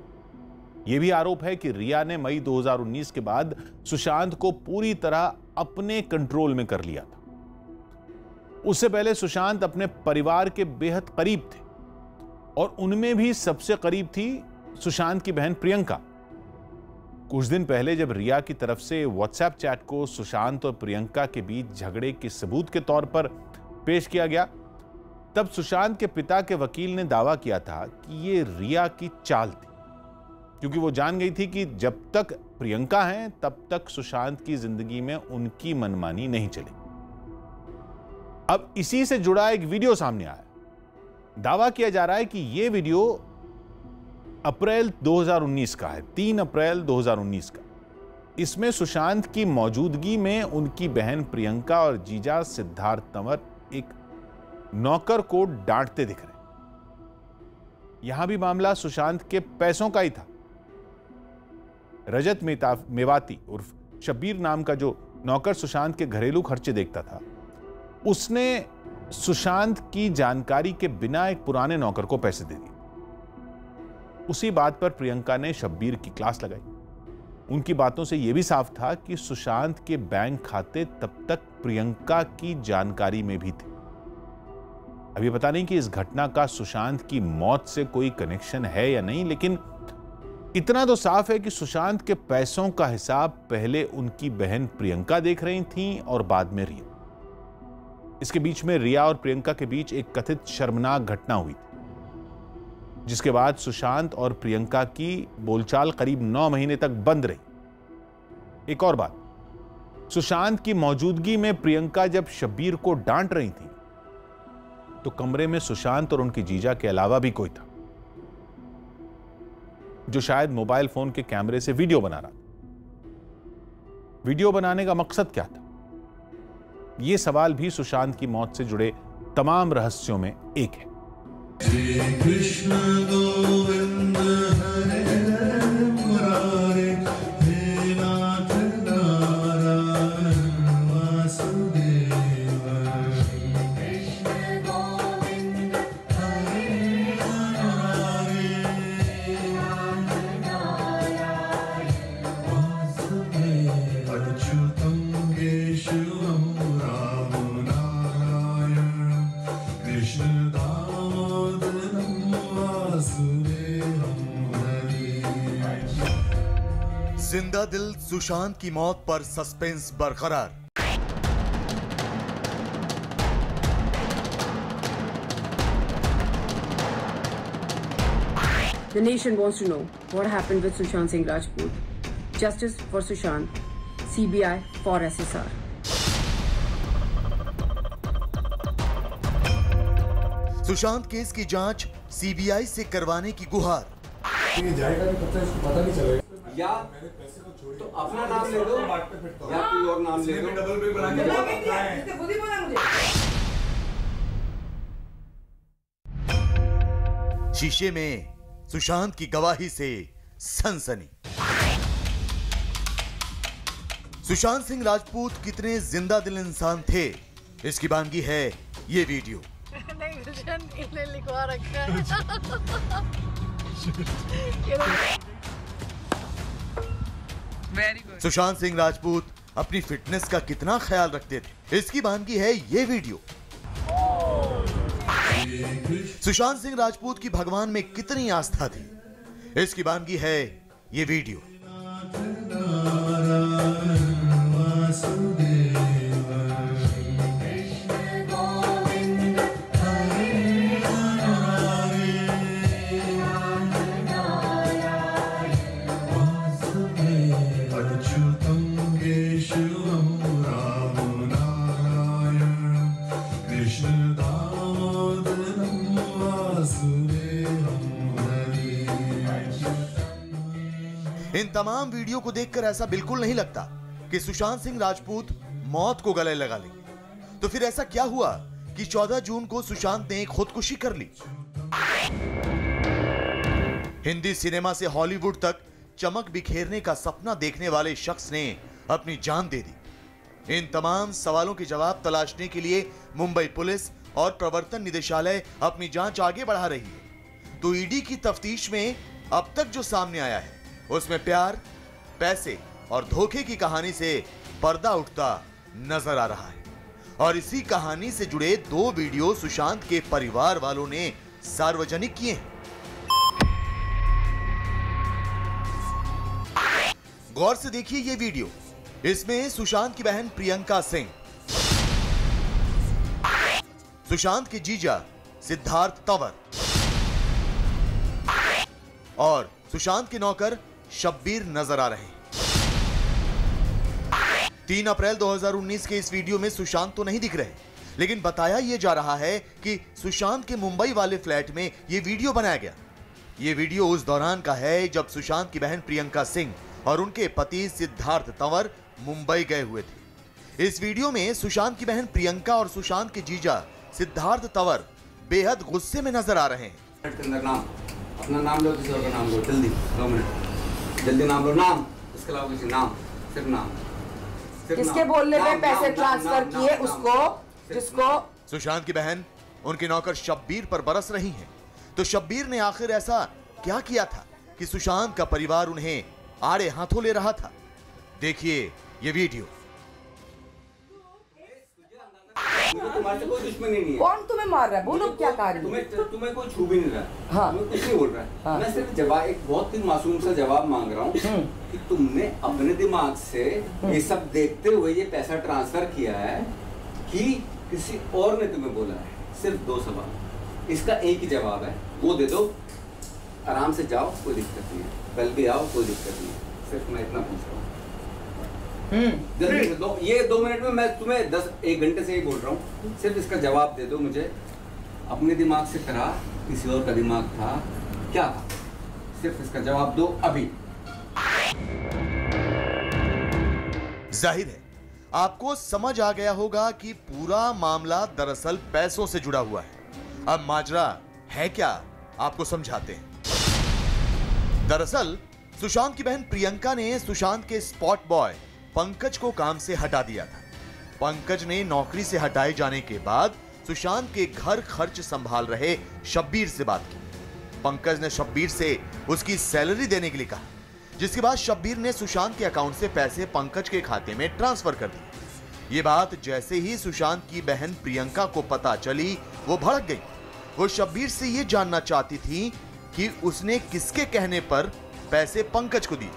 यह भी आरोप है कि रिया ने मई 2019 के बाद सुशांत को पूरी तरह अपने कंट्रोल में कर लिया था। उससे पहले सुशांत अपने परिवार के बेहद करीब थे और उनमें भी सबसे करीब थी सुशांत की बहन प्रियंका। कुछ दिन पहले जब रिया की तरफ से व्हाट्सएप चैट को सुशांत और प्रियंका के बीच झगड़े के सबूत के तौर पर पेश किया गया, तब सुशांत के पिता के वकील ने दावा किया था कि यह रिया की चाल थी, क्योंकि वो जान गई थी कि जब तक प्रियंका हैं तब तक सुशांत की जिंदगी में उनकी मनमानी नहीं चली। अब इसी से जुड़ा एक वीडियो सामने आया। दावा किया जा रहा है कि यह वीडियो अप्रैल 2019 का है, 3 अप्रैल 2019 का। इसमें सुशांत की मौजूदगी में उनकी बहन प्रियंका और जीजा सिद्धार्थ तंवर एक नौकर को डांटते दिख रहे। यहां भी मामला सुशांत के पैसों का ही था। रजत मेवाती उर्फ शब्बीर नाम का जो नौकर सुशांत के घरेलू खर्चे देखता था, उसने सुशांत की जानकारी के बिना एक पुराने नौकर को पैसे दे दिए। उसी बात पर प्रियंका ने शब्बीर की क्लास लगाई। उनकी बातों से यह भी साफ था कि सुशांत के बैंक खाते तब तक प्रियंका की जानकारी में भी थे। अभी पता नहीं कि इस घटना का सुशांत की मौत से कोई कनेक्शन है या नहीं, लेकिन इतना तो साफ है कि सुशांत के पैसों का हिसाब पहले उनकी बहन प्रियंका देख रही थी और बाद में रिया। इसके बीच में रिया और प्रियंका के बीच एक कथित शर्मनाक घटना हुई थी, जिसके बाद सुशांत और प्रियंका की बोलचाल करीब 9 महीने तक बंद रही। एक और बात, सुशांत की मौजूदगी में प्रियंका जब शब्बीर को डांट रही थी तो कमरे में सुशांत और उनकी जीजा के अलावा भी कोई था। जो शायद मोबाइल फोन के कैमरे से वीडियो बना रहा था। वीडियो बनाने का मकसद क्या था? यह सवाल भी सुशांत की मौत से जुड़े तमाम रहस्यों में एक है। कृष्ण गोविंद हरे मुरारे, हे नाथ नारायण वासुदेव। कृष्ण गोविंद हरे मुरारे, नाथ नारायण वासुदेव। अच्युतं केशवं रामं नारायण, कृष्ण
जिंदा दिल सुशांत की मौत पर सस्पेंस बरकरार।
The nation wants to know what happened with Sushant Singh Rajput. Justice for Sushant. CBI for SSR.
Sushant case की जांच सीबीआई से करवाने की गुहार।
जाएगा तो पता नहीं चलेगा। या तो अपना नाम ले दो या कोई और नाम ले दो। डबल बिल बना के
शीशे में सुशांत की गवाही से सनसनी। सुशांत सिंह राजपूत कितने जिंदा दिल इंसान थे, इसकी बानगी है ये वीडियो।
नहीं लिखवा रखा है।
सुशांत सिंह राजपूत अपनी फिटनेस का कितना ख्याल रखते थे, इसकी बानगी है ये वीडियो। सुशांत सिंह राजपूत की भगवान में कितनी आस्था थी, इसकी बानगी है ये वीडियो। इन तमाम वीडियो को देखकर ऐसा बिल्कुल नहीं लगता कि सुशांत सिंह राजपूत मौत को गले लगा लेंगे। तो फिर ऐसा क्या हुआ कि 14 जून को सुशांत ने खुदकुशी कर ली? हिंदी सिनेमा से हॉलीवुड तक चमक बिखेरने का सपना देखने वाले शख्स ने अपनी जान दे दी। इन तमाम सवालों के जवाब तलाशने के लिए मुंबई पुलिस और प्रवर्तन निदेशालय अपनी जांच आगे बढ़ा रही है। तो ईडी की तफ्तीश में अब तक जो सामने आया है, उसमें प्यार, पैसे और धोखे की कहानी से पर्दा उठता नजर आ रहा है। और इसी कहानी से जुड़े 2 वीडियो सुशांत के परिवार वालों ने सार्वजनिक किए हैं। गौर से देखिए ये वीडियो। इसमें सुशांत की बहन प्रियंका सिंह, सुशांत के जीजा सिद्धार्थ तंवर और सुशांत के नौकर शब्बीर नजर आ रहे हैं। 3 अप्रैल 2019 के इस वीडियो में सुशांत तो नहीं दिख रहे, लेकिन बताया यह जा रहा है कि सुशांत के मुंबई वाले फ्लैट में यह वीडियो बनाया गया। यह वीडियो उस दौरान का है जब सुशांत की बहन प्रियंका सिंह और उनके पति सिद्धार्थ तंवर मुंबई गए हुए थे। इस वीडियो में सुशांत की बहन प्रियंका और सुशांत के जीजा सिद्धार्थ तंवर बेहद गुस्से में नजर आ रहे हैं।
अपना नाम लो, किसी और का नाम लो, जल्दी 2 मिनट, जल्दी नाम लो। नाम, इसके अलावा किसी नाम, सिर्फ नाम।
किसके बोलने पे पैसे ट्रांसफर किए उसको, जिसको?
सुशांत की बहन उनके नौकर शब्बीर पर बरस रही हैं। तो शब्बीर ने आखिर ऐसा क्या किया था कि सुशांत का परिवार उन्हें आड़े हाथों ले रहा था? देखिए ये वीडियो।
तुम्हारे से कोई दुश्मनी नहीं है।
कौन तुम्हें मार रहा है? बोलो क्या कार्य?
तुम्हें कोई छू भी नहीं रहा। हाँ। तुम्हें कुछ नहीं बोल रहा है। हाँ। मैं सिर्फ जवाब, एक बहुत ही मासूम सा जवाब मांग रहा हूँ कि तुमने अपने दिमाग से ये सब देखते हुए ये पैसा ट्रांसफर किया है कि किसी और ने तुम्हें बोला है? सिर्फ 2 सवाल, इसका एक ही जवाब है, वो दे दो, आराम से जाओ, कोई दिक्कत नहीं है, कल भी आओ, कोई दिक्कत नहीं है। सिर्फ मैं इतना पूछ रहा हूँ। जल्दी से दो, ये 2 मिनट में मैं तुम्हें 1 घंटे से ही बोल रहा हूँ, सिर्फ इसका जवाब दे दो मुझे। अपने दिमाग से करा, किसी और का दिमाग था, क्या था? सिर्फ इसका जवाब दो अभी।
जाहिर है आपको समझ आ गया होगा कि पूरा मामला दरअसल पैसों से जुड़ा हुआ है। अब माजरा है क्या, आपको समझाते हैं। दरअसल सुशांत की बहन प्रियंका ने सुशांत के स्पॉट बॉय पंकज को काम से हटा दिया था। पंकज ने नौकरी से हटाए जाने के बाद सुशांत के घर खर्च संभाल रहे शब्बीर से बात की। पंकज ने शब्बीर से उसकी सैलरी देने के लिए कहा, जिसके बाद शब्बीर ने सुशांत के अकाउंट से पैसे पंकज के खाते में ट्रांसफर कर दिए। ये बात जैसे ही सुशांत की बहन प्रियंका को पता चली, वो भड़क गई। वो शब्बीर से ये जानना चाहती थी कि उसने किसके कहने पर पैसे पंकज को दिए।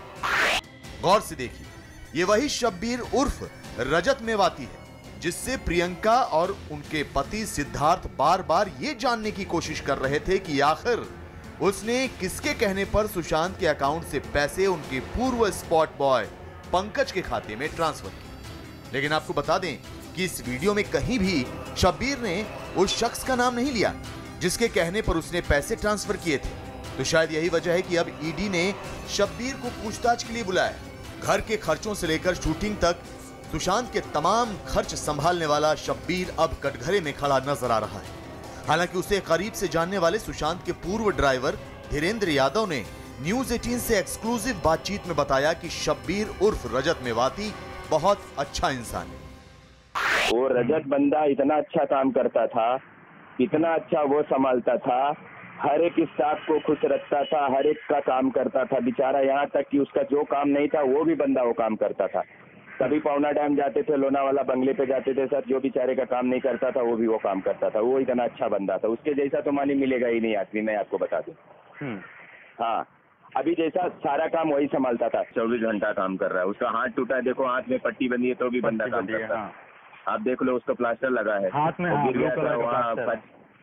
गौर से देखिए, ये वही शब्बीर उर्फ रजत मेवाती है जिससे प्रियंका और उनके पति सिद्धार्थ बार बार ये जानने की कोशिश कर रहे थे कि आखिर उसने किसके कहने पर सुशांत के अकाउंट से पैसे उनके पूर्व स्पॉट बॉय पंकज के खाते में ट्रांसफर किए। लेकिन आपको बता दें कि इस वीडियो में कहीं भी शब्बीर ने उस शख्स का नाम नहीं लिया जिसके कहने पर उसने पैसे ट्रांसफर किए थे। तो शायद यही वजह है कि अब ईडी ने शब्बीर को पूछताछ के लिए बुलाया। घर के खर्चों से लेकर शूटिंग तक सुशांत के तमाम खर्च संभालने वाला शब्बीर अब कटघरे में खड़ा नजर आ रहा है। हालांकि उसे करीब से जानने वाले सुशांत के पूर्व ड्राइवर धीरेन्द्र यादव ने न्यूज 18 से एक्सक्लूसिव बातचीत में बताया कि शब्बीर उर्फ रजत मेवाती बहुत अच्छा इंसान है।
वो रजत बंदा इतना अच्छा काम करता था, इतना अच्छा वो संभालता था, हर एक स्टाफ को खुश रखता था, हर एक का काम करता था बेचारा। यहाँ तक कि उसका जो काम नहीं था वो भी बंदा वो काम करता था। कभी पवना डैम जाते थे, लोनावाला बंगले पे जाते थे सर, जो बेचारे का काम नहीं करता था वो भी वो काम करता था। वो इतना अच्छा बंदा था, उसके जैसा तो मानी मिलेगा ही नहीं आदमी, मैं आपको बता दूं। हाँ, अभी जैसा सारा काम वही संभालता था। 24 घंटा काम कर रहा है। उसका हाथ टूटा है, देखो हाथ में पट्टी बंधी है तो भी बंदा काम करता है। आप देख लो, उसको प्लास्टर लगा है, हाथ में गिर गया था वहाँ।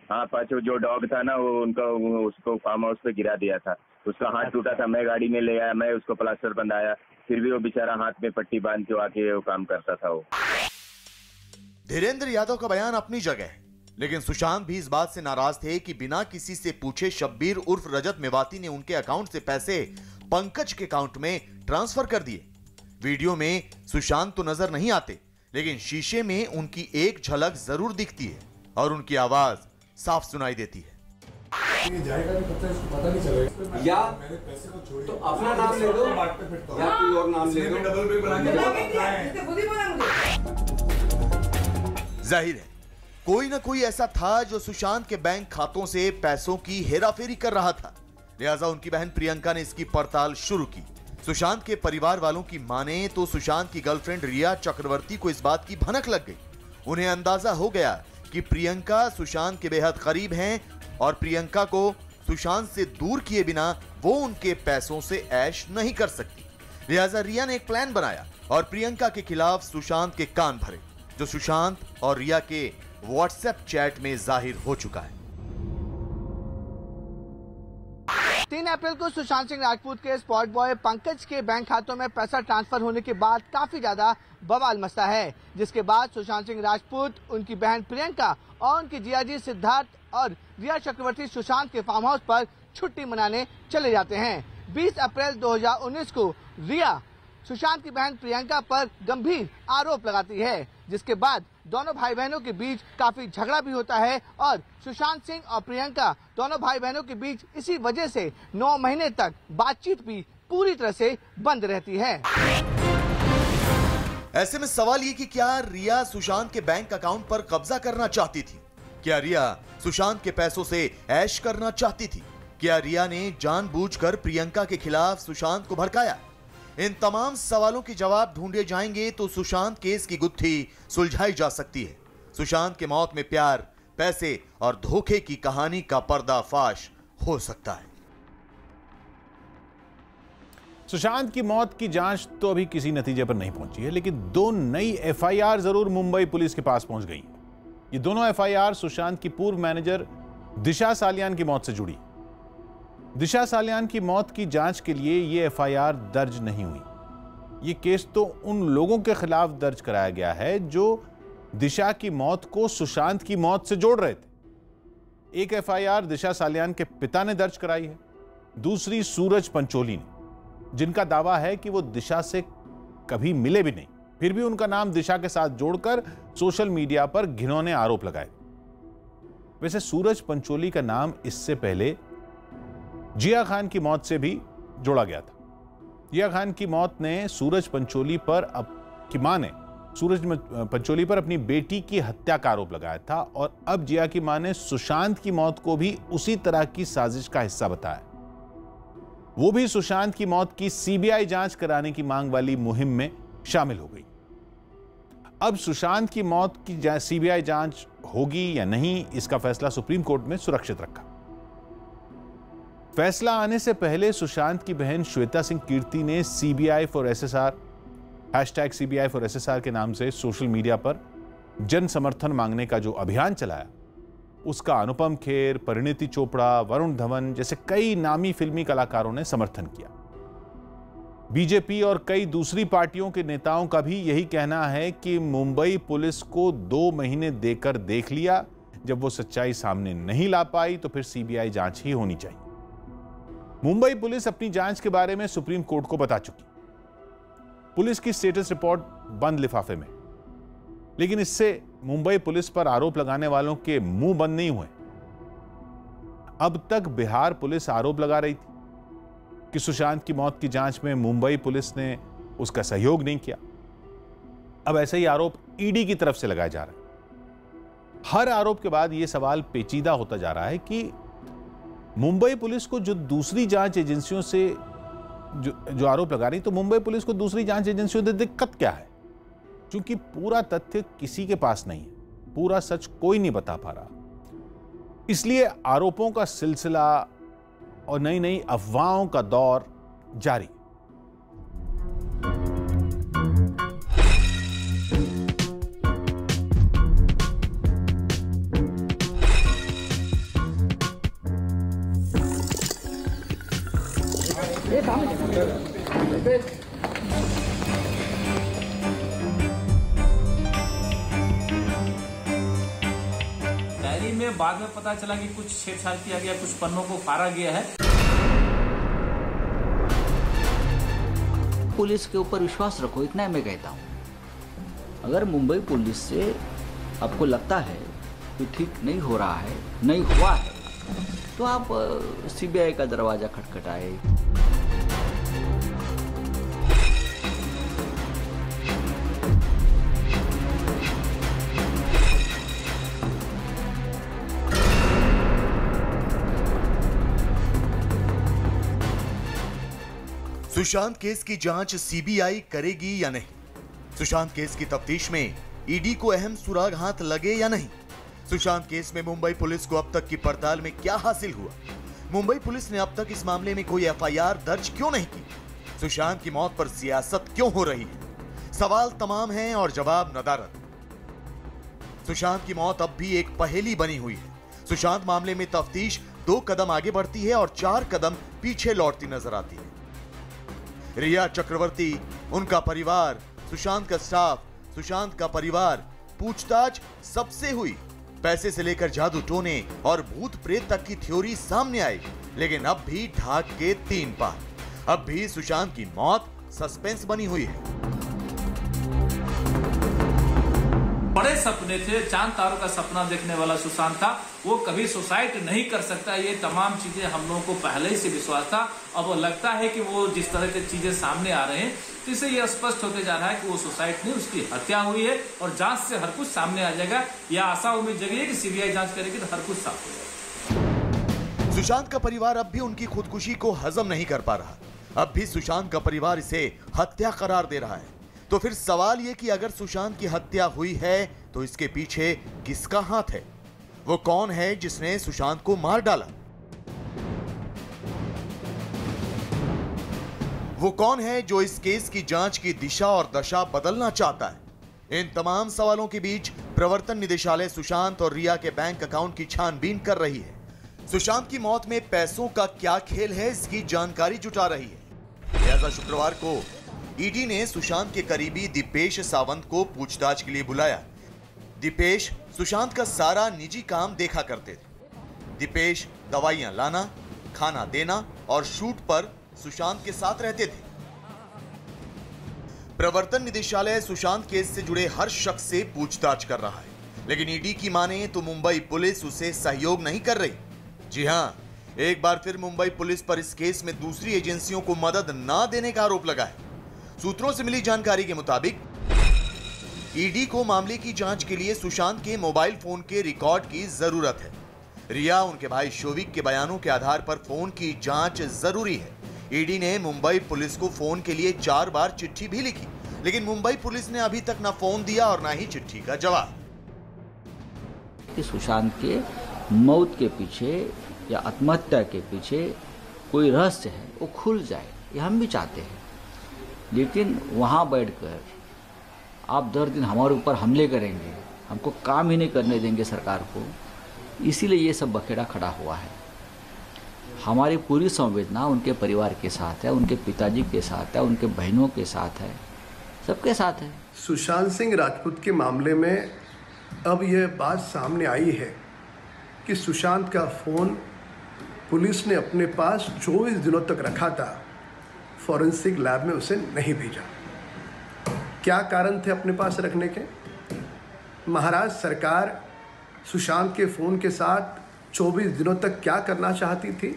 हाँ, पाँचों जो डॉग था ना वो उनका उसको फार्म हाउस पे गिरा दिया था। उसका हाथ टूटा था, मैं गाड़ी में ले आया, मैं उसको प्लास्टर बंधाया, फिर भी वो बेचारा हाथ में पट्टी बांध के आके वो काम करता था। वो
धीरेन्द्र यादव का बयान अपनी जगह है, लेकिन सुशांत भी इस बात से नाराज थे कि बिना किसी से पूछे शब्बीर उर्फ रजत मेवाती ने उनके अकाउंट से पैसे पंकज के अकाउंट में ट्रांसफर कर दिए। वीडियो में सुशांत तो नजर नहीं आते, लेकिन शीशे में उनकी एक झलक जरूर दिखती है और उनकी आवाज साफ सुनाई देती है।
जाएगा तो पता नहीं चलेगा।
या
मैंने पैसे को छोड़
तो अपना नाम ले दो या कोई और नाम ले दो।
डबल बिल बना के
जाहिर है कोई ना कोई ऐसा था जो सुशांत के बैंक खातों से पैसों की हेराफेरी कर रहा था। लिहाजा उनकी बहन प्रियंका ने इसकी पड़ताल शुरू की। सुशांत के परिवार वालों की माने तो सुशांत की गर्लफ्रेंड रिया चक्रवर्ती को इस बात की भनक लग गई। उन्हें अंदाजा हो गया कि प्रियंका सुशांत के बेहद करीब हैं और प्रियंका को सुशांत से दूर किए बिना वो उनके पैसों से ऐश नहीं कर सकती। लिहाजा रिया ने एक प्लान बनाया और प्रियंका के खिलाफ सुशांत के कान भरे, जो सुशांत और रिया के व्हाट्सएप चैट में जाहिर हो चुका है।
3 अप्रैल को सुशांत सिंह राजपूत के स्पॉट बॉय पंकज के बैंक खातों में पैसा ट्रांसफर होने के बाद काफी ज्यादा बवाल मचा है, जिसके बाद सुशांत सिंह राजपूत, उनकी बहन प्रियंका और उनके जियाजी सिद्धार्थ और रिया चक्रवर्ती सुशांत के फार्म हाउस पर छुट्टी मनाने चले जाते हैं। 20 अप्रैल 2019 को रिया सुशांत की बहन प्रियंका पर गंभीर आरोप लगाती है, जिसके बाद दोनों भाई बहनों के बीच काफी झगड़ा भी होता है और सुशांत सिंह और प्रियंका दोनों भाई बहनों के बीच इसी वजह से 9 महीने तक बातचीत भी पूरी तरह से बंद रहती है।
ऐसे में सवाल ये कि क्या रिया सुशांत के बैंक अकाउंट पर कब्जा करना चाहती थी? क्या रिया सुशांत के पैसों से ऐश करना चाहती थी? क्या रिया ने जानबूझकर प्रियंका के खिलाफ सुशांत को भड़काया? इन तमाम सवालों के जवाब ढूंढे जाएंगे तो सुशांत केस की गुत्थी सुलझाई जा सकती है। सुशांत के मौत में प्यार, पैसे और धोखे की कहानी का पर्दाफाश हो सकता है।
सुशांत की मौत की जांच तो अभी किसी नतीजे पर नहीं पहुंची है, लेकिन 2 नई एफआईआर जरूर मुंबई पुलिस के पास पहुंच गई। ये दोनों एफआईआर सुशांत की पूर्व मैनेजर दिशा सालियान की मौत से जुड़ी। दिशा सालियान की मौत की जांच के लिए ये एफआईआर दर्ज नहीं हुई। ये केस तो उन लोगों के खिलाफ दर्ज कराया गया है जो दिशा की मौत को सुशांत की मौत से जोड़ रहे थे। एक एफआईआर दिशा सालियान के पिता ने दर्ज कराई है दूसरी सूरज पंचोली ने, जिनका दावा है कि वो दिशा से कभी मिले भी नहीं, फिर भी उनका नाम दिशा के साथ जोड़कर सोशल मीडिया पर घिनौने आरोप लगाए। वैसे सूरज पंचोली का नाम इससे पहले जिया खान की मौत से भी जोड़ा गया था। जिया खान की मौत ने सूरज पंचोली पर की मां ने सूरज पंचोली पर अपनी बेटी की हत्या का आरोप लगाया था और अब जिया की मां ने सुशांत की मौत को भी उसी तरह की साजिश का हिस्सा बताया। वो भी सुशांत की मौत की सीबीआई जांच कराने की मांग वाली मुहिम में शामिल हो गई। अब सुशांत की मौत की सीबीआई जांच होगी या नहीं, इसका फैसला सुप्रीम कोर्ट में सुरक्षित रखा। फैसला आने से पहले सुशांत की बहन श्वेता सिंह कीर्ति ने CBI for SSR #CBI for SSR के नाम से सोशल मीडिया पर जन समर्थन मांगने का जो अभियान चलाया, उसका अनुपम खेर, परिणीति चोपड़ा, वरुण धवन जैसे कई नामी फिल्मी कलाकारों ने समर्थन किया। बीजेपी और कई दूसरी पार्टियों के नेताओं का भी यही कहना है कि मुंबई पुलिस को 2 महीने देकर देख लिया, जब वो सच्चाई सामने नहीं ला पाई तो फिर CBI जांच ही होनी चाहिए। मुंबई पुलिस अपनी जांच के बारे में सुप्रीम कोर्ट को बता चुकी। पुलिस की स्टेटस रिपोर्ट बंद लिफाफे में, लेकिन इससे मुंबई पुलिस पर आरोप लगाने वालों के मुंह बंद नहीं हुए। अब तक बिहार पुलिस आरोप लगा रही थी कि सुशांत की मौत की जांच में मुंबई पुलिस ने उसका सहयोग नहीं किया। अब ऐसा ही आरोप ईडी की तरफ से लगाया जा रहा है। हर आरोप के बाद यह सवाल पेचीदा होता जा रहा है कि मुंबई पुलिस को जो दूसरी जांच एजेंसियों से जो आरोप लगा रही, तो मुंबई पुलिस को दूसरी जांच एजेंसियों से दिक्कत क्या है? क्योंकि पूरा तथ्य किसी के पास नहीं है, पूरा सच कोई नहीं बता पा रहा, इसलिए आरोपों का सिलसिला और नई नई अफवाहों का दौर जारी।
डायरी में बाद में पता चला कि कुछ छेड़छाड़ किया गया, कुछ पन्नों को फाड़ा गया है।
पुलिस के ऊपर विश्वास रखो, इतना मैं कहता हूँ। अगर मुंबई पुलिस से आपको लगता है कि ठीक नहीं हो रहा है, नहीं हुआ है, तो आप CBI का दरवाजा खटखटाए।
सुशांत केस की जांच CBI करेगी या नहीं? सुशांत केस की तफ्तीश में ईडी को अहम सुराग हाथ लगे या नहीं? सुशांत केस में मुंबई पुलिस को अब तक की पड़ताल में क्या हासिल हुआ? मुंबई पुलिस ने अब तक इस मामले में कोई FIR दर्ज क्यों नहीं की? सुशांत की मौत पर सियासत क्यों हो रही है? सवाल तमाम हैं और जवाब नदारद। सुशांत की मौत अब भी एक पहेली बनी हुई है। सुशांत मामले में तफ्तीश 2 कदम आगे बढ़ती है और 4 कदम पीछे लौटती नजर आती है। रिया चक्रवर्ती, उनका परिवार, सुशांत का स्टाफ, सुशांत का परिवार, पूछताछ सबसे हुई। पैसे से लेकर जादू टोने और भूत प्रेत तक की थ्योरी सामने आई, लेकिन अब भी ढाक के 3 पार। अब भी सुशांत की मौत सस्पेंस बनी हुई है।
बड़े सपने थे, चांद तारों का सपना देखने वाला सुशांत था, वो कभी सुसाइड नहीं कर सकता। ये तमाम चीजें हम लोगों को पहले ही से विश्वास था। अब वो लगता है कि वो जिस तरह की चीजें सामने आ रहे हैं, तो इससे ये स्पष्ट होते जा रहा है कि वो सुसाइड नहीं, उसकी हत्या हुई है और जांच से हर कुछ सामने आ जाएगा। यह आशा उम्मीद जगी है कि CBI जांच करेगी तो हर कुछ साफ हो जाएगा।
सुशांत का परिवार अब भी उनकी खुदकुशी को हजम नहीं कर पा रहा। अब भी सुशांत का परिवार इसे हत्या करार दे रहा है। तो फिर सवाल यह कि अगर सुशांत की हत्या हुई है तो इसके पीछे किसका हाथ है? वो कौन है जिसने सुशांत को मार डाला? वो कौन है जो इस केस की जांच की दिशा और दशा बदलना चाहता है? इन तमाम सवालों के बीच प्रवर्तन निदेशालय सुशांत और रिया के बैंक अकाउंट की छानबीन कर रही है। सुशांत की मौत में पैसों का क्या खेल है, इसकी जानकारी जुटा रही है। लिहाजा शुक्रवार को ईडी ने सुशांत के करीबी दीपेश सावंत को पूछताछ के लिए बुलाया। दीपेश सुशांत का सारा निजी काम देखा करते थे। दीपेश दवाइयां लाना, खाना देना और शूट पर सुशांत के साथ रहते थे। प्रवर्तन निदेशालय सुशांत केस से जुड़े हर शख्स से पूछताछ कर रहा है, लेकिन ईडी की माने तो मुंबई पुलिस उसे सहयोग नहीं कर रही। जी हां, एक बार फिर मुंबई पुलिस पर इस केस में दूसरी एजेंसियों को मदद न देने का आरोप लगा है। सूत्रों से मिली जानकारी के मुताबिक ईडी को मामले की जांच के लिए सुशांत के मोबाइल फोन के रिकॉर्ड की जरूरत है। रिया, उनके भाई शोविक के बयानों के आधार पर फोन की जांच जरूरी है। ईडी ने मुंबई पुलिस को फोन के लिए 4 बार चिट्ठी भी लिखी, लेकिन मुंबई पुलिस ने अभी तक न फोन दिया और न ही चिट्ठी का जवाब।
सुशांत के मौत के पीछे या आत्महत्या के पीछे कोई रहस्य है, वो खुल जाए, ये हम भी चाहते हैं। लेकिन वहाँ बैठकर आप दर दिन हमारे ऊपर हमले करेंगे, हमको काम ही नहीं करने देंगे सरकार को, इसीलिए ये सब बखेड़ा खड़ा हुआ है। हमारी पूरी संवेदना उनके परिवार के साथ है, उनके पिताजी के साथ है, उनके बहनों के साथ है, सबके साथ है।
सुशांत सिंह राजपूत के मामले में अब यह बात सामने आई है कि सुशांत का फ़ोन पुलिस ने अपने पास 24 दिनों तक रखा था, फॉरेंसिक लैब में उसे नहीं भेजा। क्या कारण थे अपने पास रखने के? महाराष्ट्र सरकार सुशांत के फ़ोन के साथ 24 दिनों तक क्या करना चाहती थी?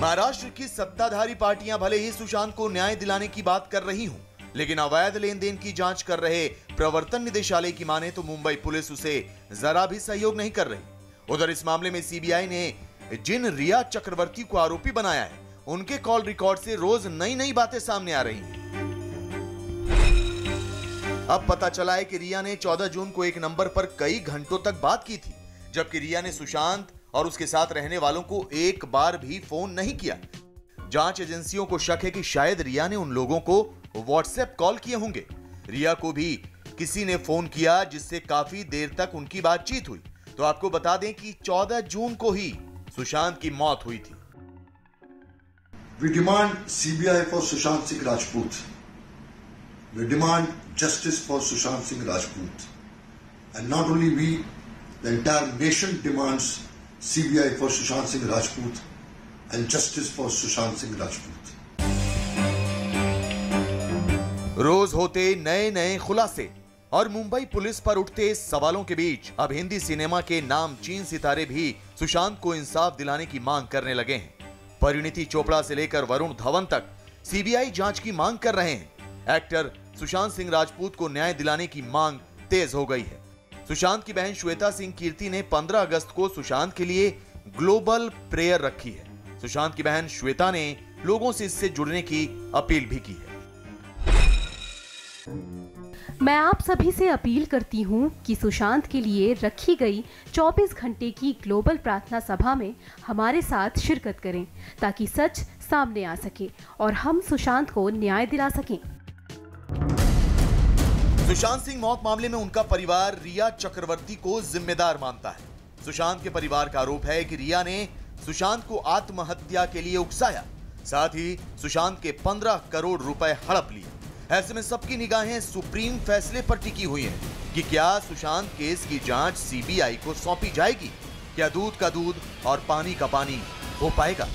महाराष्ट्र की सत्ताधारी पार्टियां भले ही सुशांत को न्याय दिलाने की बात कर रही हों, लेकिन अवैध लेन देन की जांच कर रहे प्रवर्तन निदेशालय की माने तो मुंबई पुलिस उसे जरा भी सहयोग नहीं कर रही। उधर इस मामले में सीबीआई ने जिन रिया चक्रवर्ती को आरोपी बनाया है, उनके कॉल रिकॉर्ड से रोज नई नई बातें सामने आ रही हैं। अब पता चला है कि रिया ने 14 जून को एक नंबर पर कई घंटों तक बात की थी, जबकि रिया ने सुशांत और उसके साथ रहने वालों को एक बार भी फोन नहीं किया। जांच एजेंसियों को शक है कि शायद रिया ने उन लोगों को व्हाट्सएप कॉल किए होंगे। रिया को भी किसी ने फोन किया, जिससे काफी देर तक उनकी बातचीत हुई। तो आपको बता दें कि 14 जून को ही सुशांत की मौत हुई थी।
We demand CBI for Sushant Singh Rajput. We demand justice for Sushant Singh Rajput. And not only we, the entire nation demands CBI for Sushant Singh Rajput and justice for Sushant Singh Rajput.
रोज होते नए नए खुलासे और मुंबई पुलिस पर उठते सवालों के बीच अब हिंदी सिनेमा के नामचीन सितारे भी सुशांत को इंसाफ दिलाने की मांग करने लगे हैं। परिणीति चोपड़ा से लेकर वरुण धवन तक सीबीआई जांच की मांग कर रहे हैं। एक्टर सुशांत सिंह राजपूत को न्याय दिलाने की मांग तेज हो गई है। सुशांत की बहन श्वेता सिंह कीर्ति ने 15 अगस्त को सुशांत के लिए ग्लोबल प्रेयर रखी है। सुशांत की बहन श्वेता ने लोगों से इससे जुड़ने की अपील भी की है।
मैं आप सभी से अपील करती हूं कि सुशांत के लिए रखी गई 24 घंटे की ग्लोबल प्रार्थना सभा में हमारे साथ शिरकत करें, ताकि सच सामने आ सके और हम सुशांत को न्याय दिला सकें।
सुशांत सिंह मौत मामले में उनका परिवार रिया चक्रवर्ती को जिम्मेदार मानता है। सुशांत के परिवार का आरोप है कि रिया ने सुशांत को आत्महत्या के लिए उकसाया, साथ ही सुशांत के 15 करोड़ रुपए हड़प लिए। ऐसे में सबकी निगाहें सुप्रीम फैसले पर टिकी हुई हैं कि क्या सुशांत केस की जांच सीबीआई को सौंपी जाएगी? क्या दूध का दूध और पानी का पानी हो पाएगा?